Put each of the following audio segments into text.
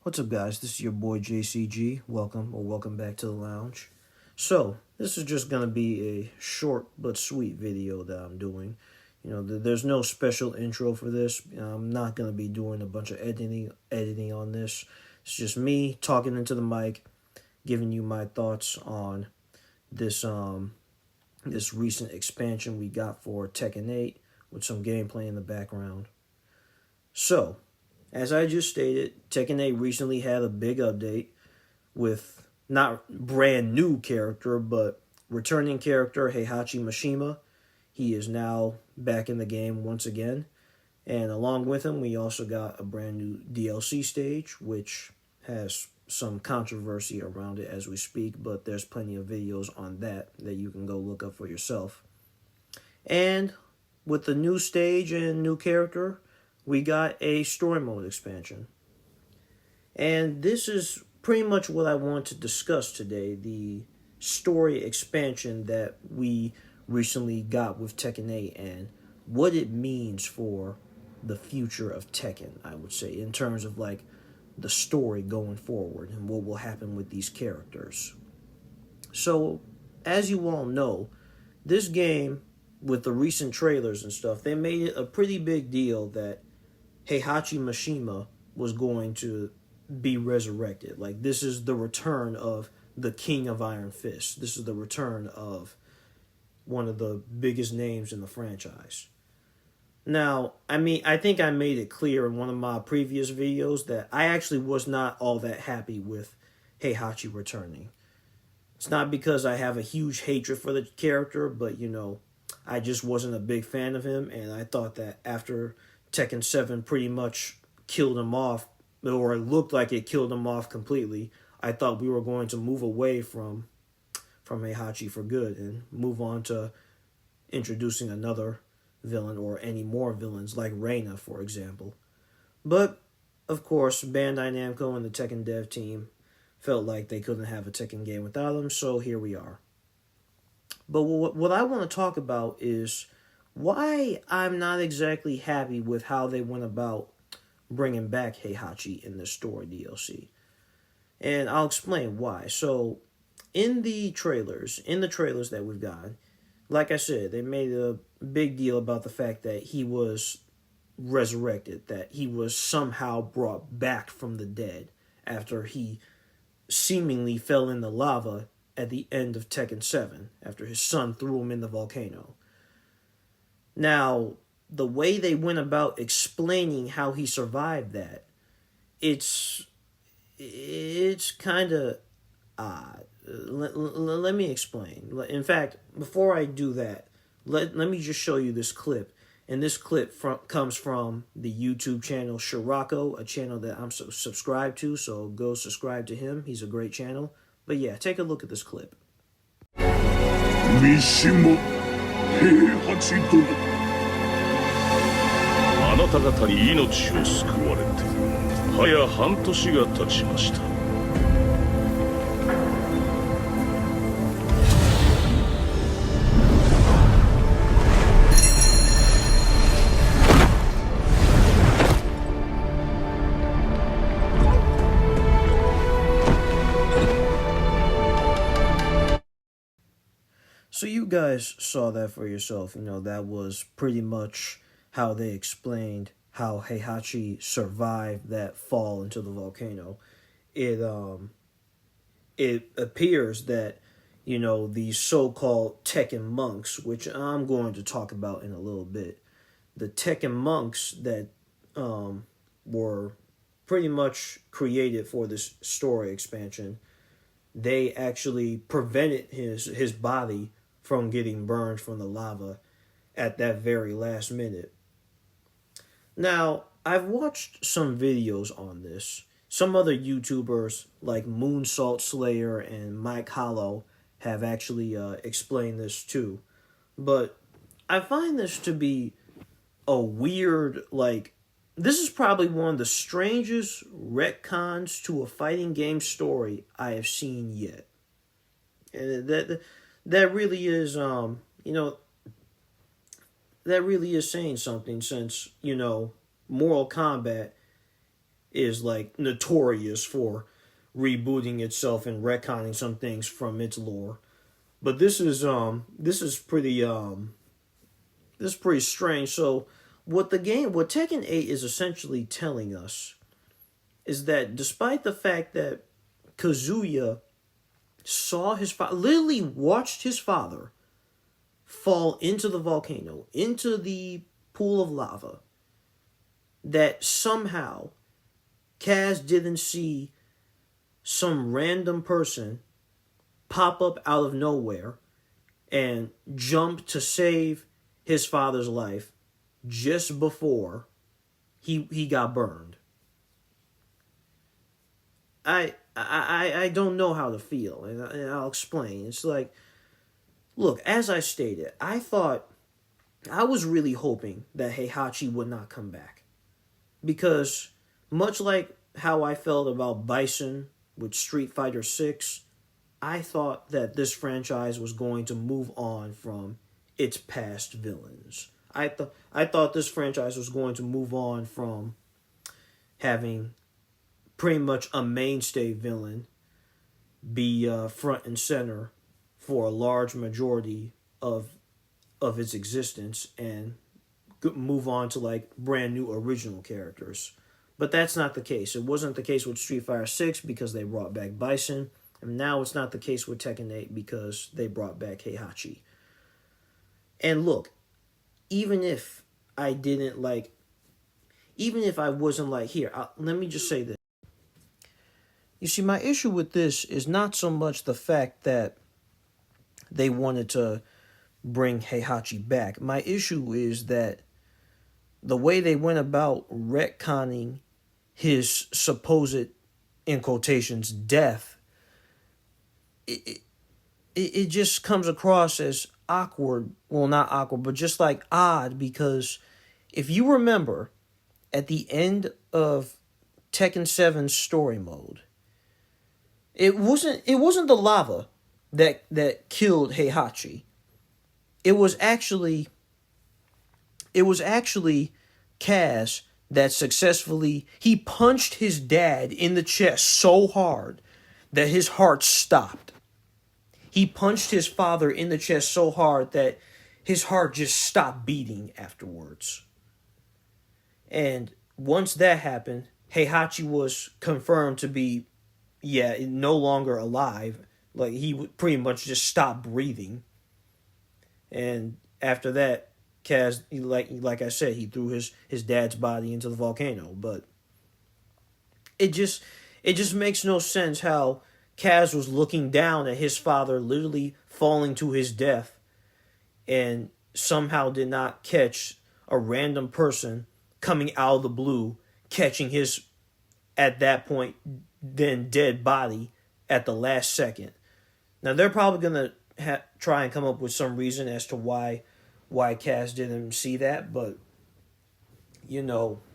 What's up, guys? This is your boy JCG. Welcome back to the lounge. So, this is just going to be a short but sweet video that I'm doing. There's no special intro for this. I'm not going to be doing a bunch of editing on this. It's just me talking into the mic, giving you my thoughts on this recent expansion we got for Tekken 8 with some gameplay in the background. So, as I just stated, Tekken 8 recently had a big update with not brand new character, but returning character Heihachi Mishima. He is now back in the game once again. And along with him, we also got a brand new DLC stage, which has some controversy around it as we speak, but there's plenty of videos on that you can go look up for yourself. And with the new stage and new character, we got a story mode expansion. And this is pretty much what I want to discuss today, the story expansion that we recently got with Tekken 8 and what it means for the future of Tekken, I would say, in terms of like the story going forward and what will happen with these characters. So, as you all know, this game, with the recent trailers and stuff, they made it a pretty big deal that Heihachi Mishima was going to be resurrected. Like, this is the return of the King of Iron Fist. This is the return of one of the biggest names in the franchise. Now, I think I made it clear in one of my previous videos that I actually was not all that happy with Heihachi returning. It's not because I have a huge hatred for the character, but, I just wasn't a big fan of him, and I thought that after Tekken 7 pretty much killed him off, or it looked like it killed him off completely, I thought we were going to move away from Heihachi for good and move on to introducing another villain or any more villains like Reina, for example. But, of course, Bandai Namco and the Tekken dev team felt like they couldn't have a Tekken game without him, so here we are. But what I want to talk about is why I'm not exactly happy with how they went about bringing back Heihachi in this story DLC. And I'll explain why. So, in the trailers that we've got, like I said, they made a big deal about the fact that he was resurrected, that he was somehow brought back from the dead after he seemingly fell in the lava at the end of Tekken 7, after his son threw him in the volcano. Now, the way they went about explaining how he survived that, it's kind of odd. Let me explain. In fact, before I do that, let me just show you this clip. And this clip comes from the YouTube channel Shirako, a channel that I'm subscribed to, so go subscribe to him. He's a great channel. But yeah, take a look at this clip. 三島平八殿あなた方に命を救われて早半年が経ちました。So you guys saw that for yourself. That was pretty much how they explained how Heihachi survived that fall into the volcano. It appears that, these so-called Tekken monks, which I'm going to talk about in a little bit, the Tekken monks that were pretty much created for this story expansion, they actually prevented his body from getting burned from the lava at that very last minute. Now, I've watched some videos on this. Some other YouTubers like Moonsault Slayer and Mike Hollow have actually explained this too. But I find this to be a weird, this is probably one of the strangest retcons to a fighting game story I have seen yet. And that really is, that really is saying something, since, Mortal Kombat is like notorious for rebooting itself and retconning some things from its lore. But this is pretty strange. So what Tekken 8 is essentially telling us is that despite the fact that Kazuya saw his father, literally watched his father fall into the volcano, into the pool of lava, that somehow Kaz didn't see some random person pop up out of nowhere and jump to save his father's life just before he got burned. I don't know how to feel, and I'll explain. It's like, look, as I stated, I was really hoping that Heihachi would not come back. Because much like how I felt about Bison with Street Fighter 6, I thought that this franchise was going to move on from its past villains. I thought this franchise was going to move on from having pretty much a mainstay villain be front and center for a large majority of its existence and move on to like brand new original characters. But that's not the case. It wasn't the case with Street Fighter 6 because they brought back Bison, and now it's not the case with Tekken 8 because they brought back Heihachi. And look, even if I wasn't like, here, let me just say this. You see, my issue with this is not so much the fact that they wanted to bring Heihachi back. My issue is that the way they went about retconning his supposed, in quotations, death, it just comes across as awkward. Well, not awkward, but just like odd, because if you remember, at the end of Tekken 7's story mode, it wasn't the lava that killed Heihachi. It was actually Kaz that successfully, he punched his dad in the chest so hard that his heart stopped. He punched his father in the chest so hard that his heart just stopped beating afterwards. And once that happened, Heihachi was confirmed to be, no longer alive. Like, he would pretty much just stop breathing. And after that, Kaz, like I said, he threw his dad's body into the volcano. But it just makes no sense how Kaz was looking down at his father literally falling to his death and somehow did not catch a random person coming out of the blue, catching his, at that point, then dead body at the last second. Now, they're probably going to try and come up with some reason as to why Kaz didn't see that, but,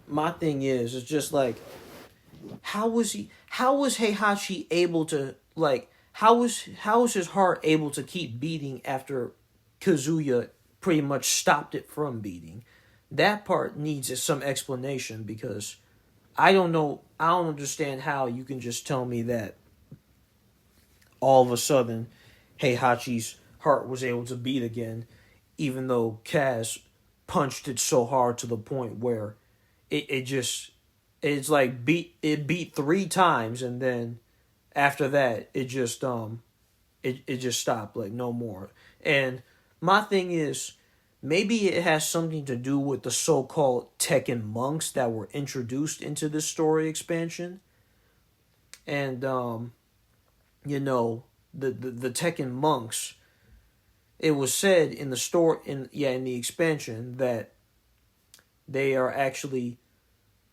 my thing is, it's just like, how was Heihachi able to, how was his heart able to keep beating after Kazuya pretty much stopped it from beating? That part needs some explanation, because I don't understand how you can just tell me that all of a sudden Heihachi's heart was able to beat again, even though Kaz punched it so hard to the point where it's like beat 3 times, and then after that it just stopped, like no more. And my thing is, maybe it has something to do with the so-called Tekken monks that were introduced into this story expansion. And the Tekken monks, it was said in the expansion that they are actually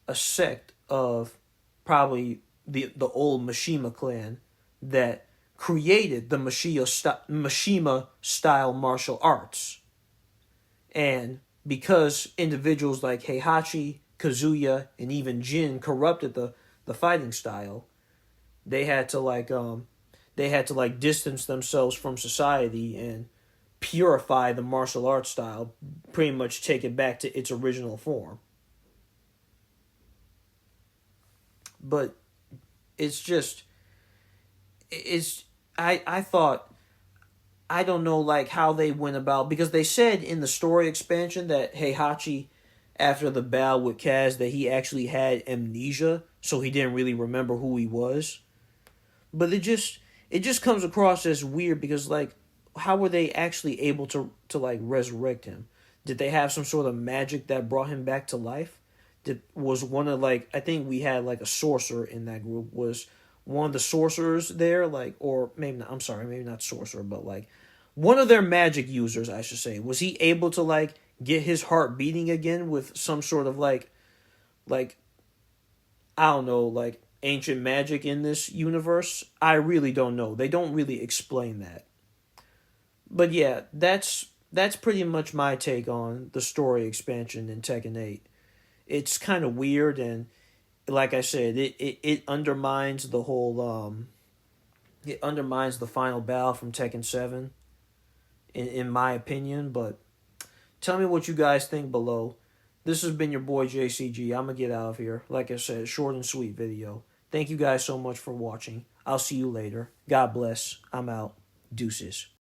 a sect of probably the old Mishima clan that created the Mishima style martial arts. And because individuals like Heihachi, Kazuya, and even Jin corrupted the fighting style, they had to distance themselves from society and purify the martial arts style, pretty much take it back to its original form. but it's just I thought, I don't know like how they went about, because they said in the story expansion that Heihachi, after the battle with Kaz, that he actually had amnesia, so he didn't really remember who he was. But it just comes across as weird, because like, how were they actually able to like resurrect him? Did they have some sort of magic that brought him back to life? Was one of, like, I think we had like a sorcerer in that group. Was one of the sorcerers there, like, or maybe not, I'm sorry, maybe not sorcerer, but like one of their magic users, I should say, was he able to like get his heart beating again with some sort of like I don't know, like ancient magic in this universe? I really don't know. They don't really explain that. But yeah, that's pretty much my take on the story expansion in Tekken 8. It's kind of weird, and like I said, it undermines the whole it undermines the final battle from Tekken 7 in my opinion. But tell me what you guys think below. This has been your boy JCG. I'm gonna get out of here. Like I said, short and sweet video. Thank you guys so much for watching. I'll see you later. God bless. I'm out. Deuces.